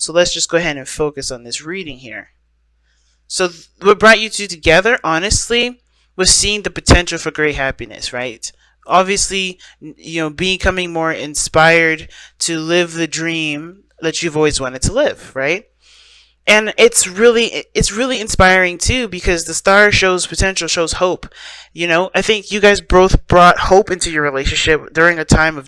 So let's just go ahead and focus on this reading here. So what brought you two together, honestly, was seeing the potential for great happiness, right? Obviously, becoming more inspired to live the dream that you've always wanted to live, right? And it's really inspiring too, because the star shows potential, shows hope. I think you guys both brought hope into your relationship during a time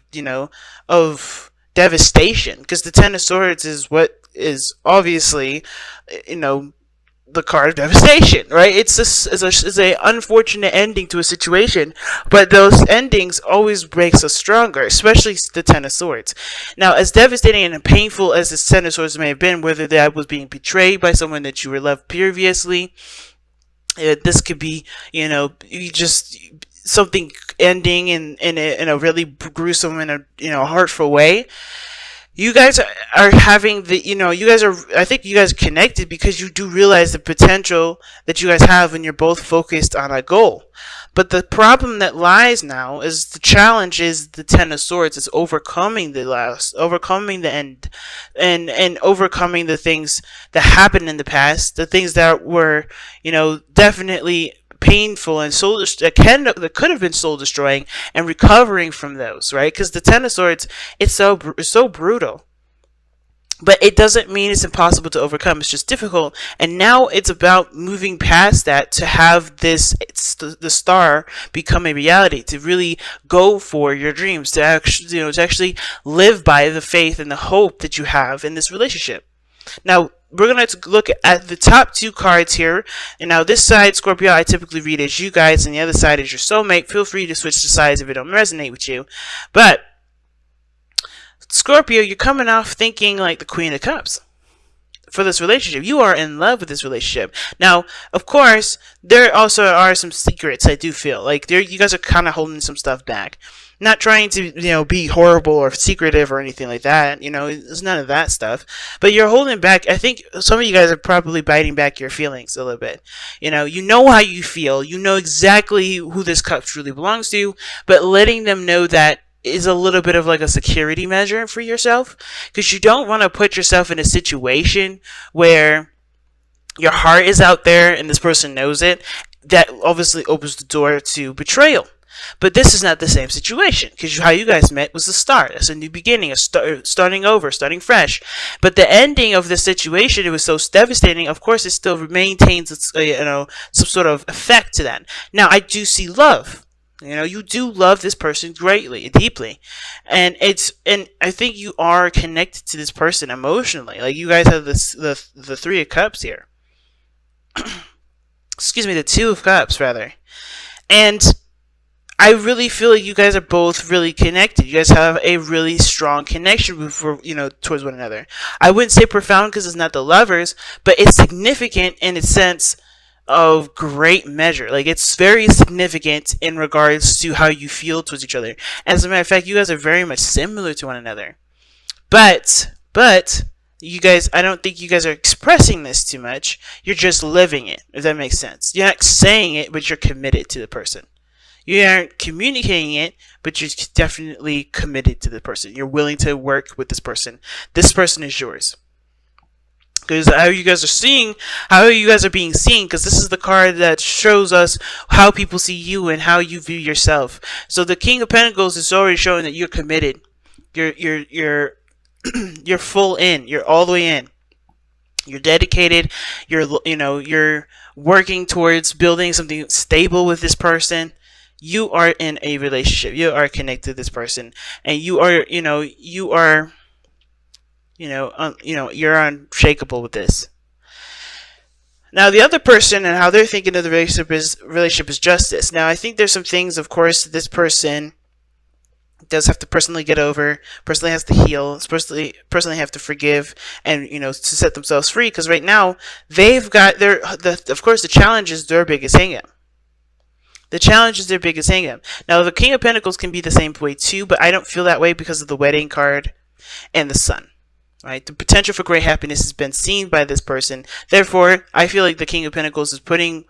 of devastation, because the Ten of Swords is what is obviously, you know the card of devastation, right? It's a unfortunate ending to a situation, but those endings always makes us stronger, especially the Ten of Swords. Now, as devastating and painful as the Ten of Swords may have been, whether that was being betrayed by someone that you were loved previously, this could be, you just something ending in a really gruesome and a hurtful way. You guys are having I think you guys are connected because you do realize the potential that you guys have when you're both focused on a goal. But the problem that lies now is the challenge is the Ten of Swords is overcoming the end, and overcoming the things that happened in the past, the things that were, definitely painful and that could have been soul destroying, and recovering from those, right? Because the Ten of Swords, it's so brutal, but it doesn't mean it's impossible to overcome. It's just difficult, and now it's about moving past that to have the star become a reality, to really go for your dreams, to actually live by the faith and the hope that you have in this relationship. Now, we're going to look at the top two cards here. And now this side, Scorpio, I typically read as you guys, and the other side is your soulmate. Feel free to switch the sides if it don't resonate with you. But Scorpio, you're coming off thinking like the Queen of Cups for this relationship. You are in love with this relationship. Now, of course, there also are some secrets. I do feel like you guys are kind of holding some stuff back. Not trying to, be horrible or secretive or anything like that. There's none of that stuff. But you're holding back. I think some of you guys are probably biting back your feelings a little bit. You know how you feel. You know exactly who this cup truly belongs to. But letting them know that is a little bit of like a security measure for yourself. Because you don't want to put yourself in a situation where your heart is out there and this person knows it. That obviously opens the door to betrayal. But this is not the same situation, because how you guys met was the start. It's a new beginning, starting over, starting fresh. But the ending of the situation, it was so devastating. Of course, it still maintains some sort of effect to that. Now, I do see love. You do love this person greatly, deeply, and I think you are connected to this person emotionally. Like, you guys have the Three of Cups here. Excuse me, the Two of Cups rather, and I really feel like you guys are both really connected. You guys have a really strong connection towards one another. I wouldn't say profound because it's not the lovers, but it's significant in a sense of great measure. Like, it's very significant in regards to how you feel towards each other. As a matter of fact, you guys are very much similar to one another. But you guys, I don't think you guys are expressing this too much. You're just living it, if that makes sense. You're not saying it, but you're committed to the person. You aren't communicating it, but you're definitely committed to the person. You're willing to work with this person. This person is yours. Because how you guys are being seen, because this is the card that shows us how people see you and how you view yourself. So the King of Pentacles is already showing that you're committed. You're full in. You're all the way in. You're dedicated. You're working towards building something stable with this person. You are in a relationship. You are connected to this person, and you're unshakable with this. Now, the other person and how they're thinking of the relationship is justice. Now, I think there's some things, of course, this person does have to personally get over, personally has to heal, personally have to forgive, and to set themselves free. Because right now they've got of course, the challenge is their biggest hang-up. The challenge is their biggest hang-up. Now, the King of Pentacles can be the same way too, but I don't feel that way because of the Wedding card and the Sun. Right? The potential for great happiness has been seen by this person. Therefore, I feel like the King of Pentacles is putting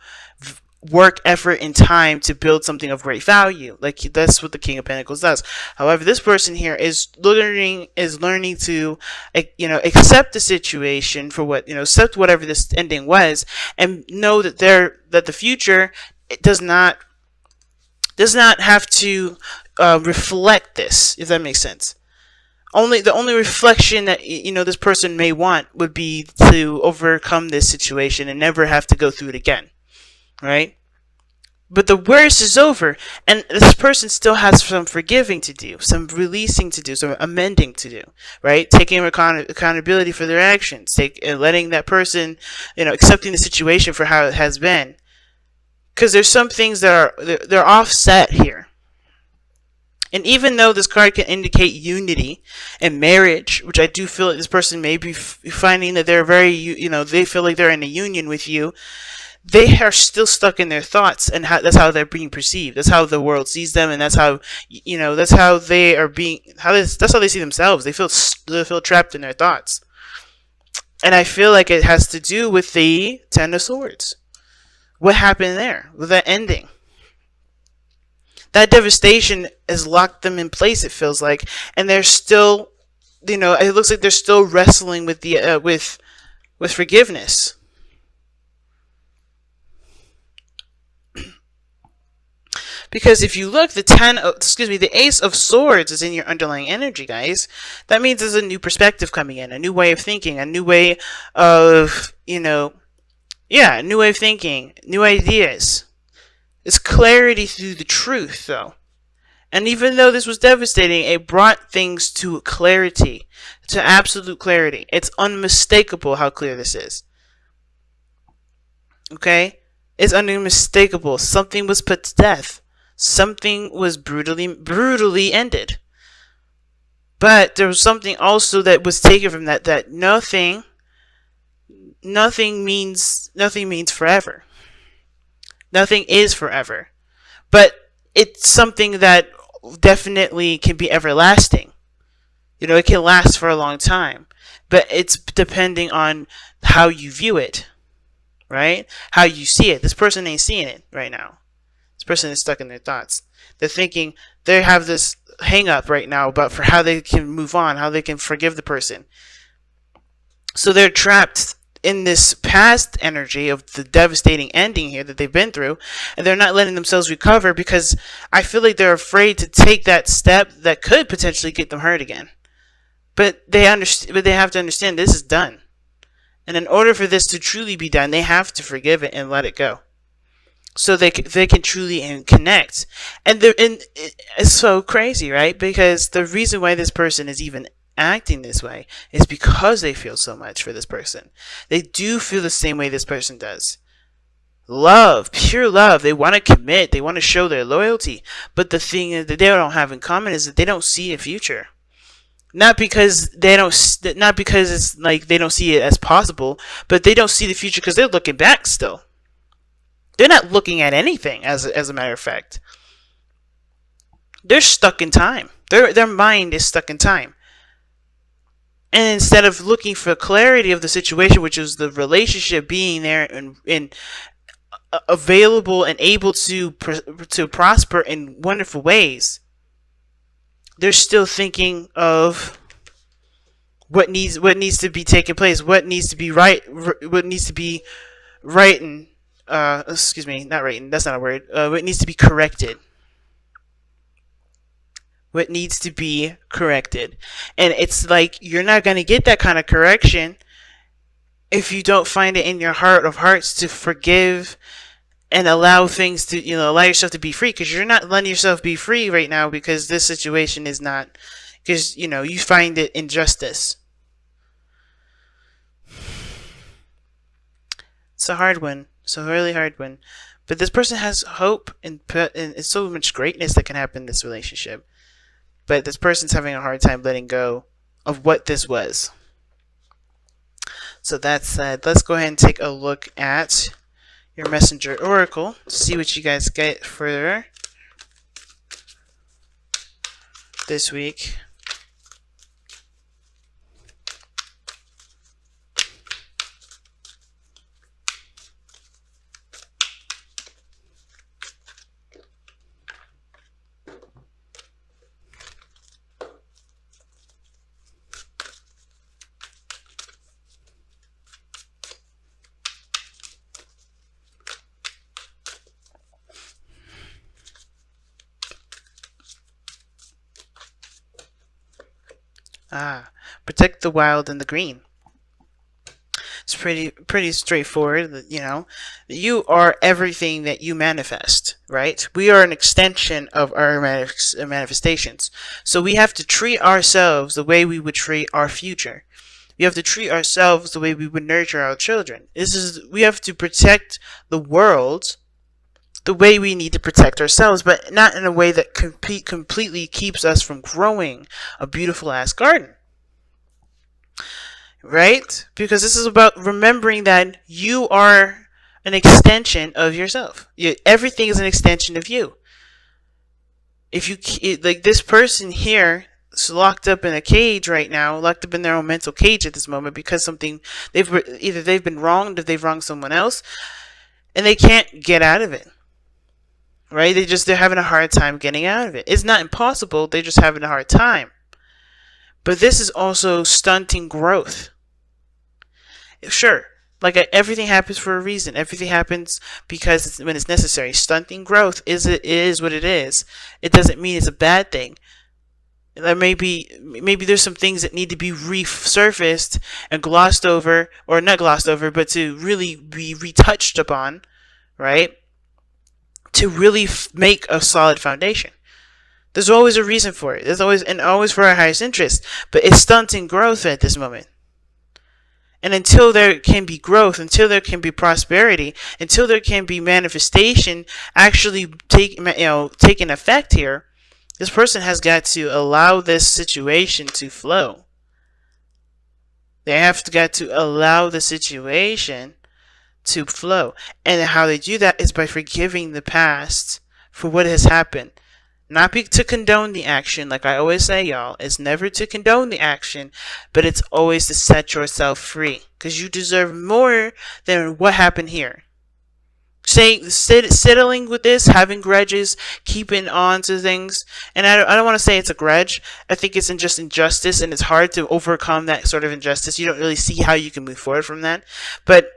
work, effort, and time to build something of great value. Like that's what the King of Pentacles does. However, this person here is learning to, accept the situation for what, accept whatever this ending was, and know that the future, it does not have to reflect this, if that makes sense. The only reflection that this person may want would be to overcome this situation and never have to go through it again, right? But the worst is over, and this person still has some forgiving to do, some releasing to do, some amending to do, right? Taking accountability for their actions, letting that person, accepting the situation for how it has been, because there's some things that they're offset here. And even though this card can indicate unity and marriage, which I do feel like this person may be finding that they're they feel like they're in a union with you, they are still stuck in their thoughts, and that's how they're being perceived. That's how the world sees them, and that's how that's how they are being. That's how they see themselves. They feel trapped in their thoughts, and I feel like it has to do with the Ten of Swords. What happened there with that ending? That devastation has locked them in place, it feels like, and they're still, it looks like they're still wrestling with the with forgiveness. Because if you look, the Ace of Swords is in your underlying energy, guys. That means there's a new perspective coming in, a new way of thinking, a new way of, a new way of thinking, new ideas. It's clarity through the truth, though. And even though this was devastating, it brought things to clarity, to absolute clarity. It's unmistakable how clear this is. Okay? It's unmistakable. Something was put to death. Something was brutally ended. But there was something also that was taken from that nothing means forever. Nothing is forever. But it's something that definitely can be everlasting. It can last for a long time. But it's depending on how you view it. Right? How you see it. This person ain't seeing it right now. This person is stuck in their thoughts. They're thinking, they have this hang up right now about for how they can move on, how they can forgive the person. So they're trapped in this past energy of the devastating ending here that they've been through, and they're not letting themselves recover because I feel like they're afraid to take that step that could potentially get them hurt again. But they have to understand this is done. And in order for this to truly be done, they have to forgive it and let it go. So they can truly connect. And it's so crazy, right? Because the reason why this person is even acting this way is because they feel so much for this person. They do feel the same way this person does. Love, pure love. They want to commit. They want to show their loyalty. But the thing that they don't have in common is that they don't see a future. Not because it's like they don't see it as possible, but they don't see the future because they're looking back still. They're not looking at anything, as a matter of fact. They're stuck in time. Their mind is stuck in time. And instead of looking for clarity of the situation, which is the relationship being there and available and able to prosper in wonderful ways, they're still thinking of what needs to be taking place, what needs to be right, what needs to be right and not right. That's not a word. What needs to be corrected. What needs to be corrected. And it's like you're not going to get that kind of correction if you don't find it in your heart of hearts to forgive and allow things to, allow yourself to be free, because you're not letting yourself be free right now because this situation is not, because, you find it injustice. It's a hard one. It's a really hard one. But this person has hope and so much greatness that can happen in this relationship. But this person's having a hard time letting go of what this was. So that said, let's go ahead and take a look at your Messenger Oracle. See what you guys get for this week. Protect the wild and the green. It's pretty straightforward. You are everything that you manifest, right? We are an extension of our manifestations. So we have to treat ourselves the way we would treat our future. We have to treat ourselves the way we would nurture our children. We have to protect the world the way we need to protect ourselves, but not in a way that completely keeps us from growing a beautiful ass garden. Right? Because this is about remembering that you are an extension of yourself. Everything is an extension of you. If you like this person here is locked up in a cage right now, locked up in their own mental cage at this moment because either they've been wronged or they've wronged someone else, and they can't get out of it. Right? They're having a hard time getting out of it. It's not impossible, they're just having a hard time. But this is also stunting growth. Sure, like everything happens for a reason. Everything happens because when it's necessary. Stunting growth is what it is. It doesn't mean it's a bad thing. Maybe there's some things that need to be resurfaced and glossed over, or not glossed over, but to really be retouched upon, right? To really make a solid foundation. There's always a reason for it. There's always for our highest interest. But it's stunting growth at this moment. And until there can be growth, until there can be prosperity, until there can be manifestation actually taking effect here, this person has got to allow this situation to flow. They have got to allow the situation to flow. And how they do that is by forgiving the past for what has happened. Not to condone the action, like I always say, y'all. It's never to condone the action, but it's always to set yourself free. Because you deserve more than what happened here. Settling with this, having grudges, keeping on to things. And I don't want to say it's a grudge. I think it's just injustice, and it's hard to overcome that sort of injustice. You don't really see how you can move forward from that. But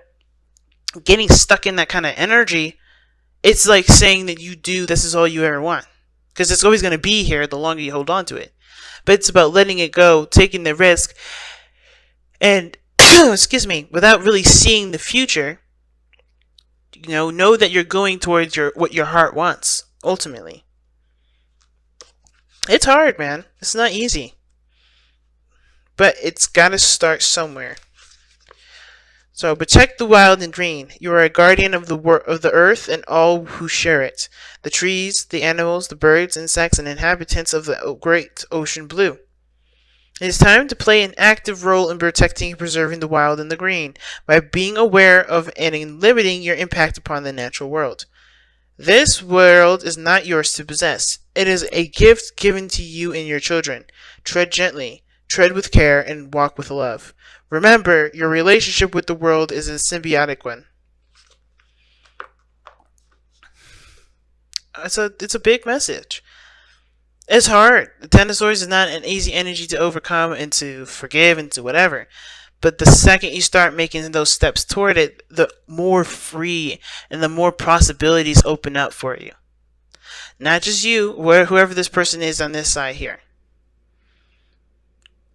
getting stuck in that kind of energy, it's like saying that this is all you ever want. Because it's always going to be here the longer you hold on to it. But it's about letting it go, taking the risk, and, excuse me, without really seeing the future, know that you're going towards what your heart wants, ultimately. It's hard, man. It's not easy. But it's got to start somewhere. So protect the wild and green. You are a guardian of the earth and all who share it. The trees, the animals, the birds, insects, and inhabitants of the great ocean blue. It is time to play an active role in protecting and preserving the wild and the green by being aware of and limiting your impact upon the natural world. This world is not yours to possess. It is a gift given to you and your children. Tread gently, tread with care, and walk with love. Remember, your relationship with the world is a symbiotic one. It's a big message. It's hard. The Ten of Swords is not an easy energy to overcome and to forgive and to whatever. But the second you start making those steps toward it, the more free and the more possibilities open up for you. Not just you, whoever this person is on this side here.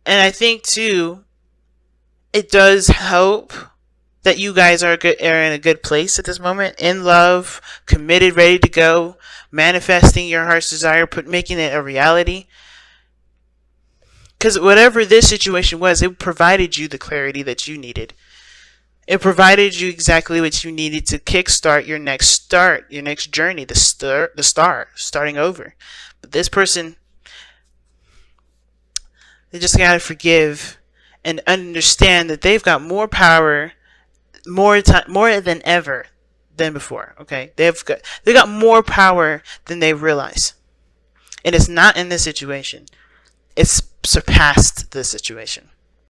And I think, too, it does help that you guys are in a good place at this moment, in love, committed, ready to go, manifesting your heart's desire, making it a reality. Because whatever this situation was, it provided you the clarity that you needed. It provided you exactly what you needed to kickstart your next journey, starting over. But this person, they just gotta forgive and understand that they've got more power, more than ever than before. Okay, they got more power than they realize, and it's not in this situation. It's surpassed the situation.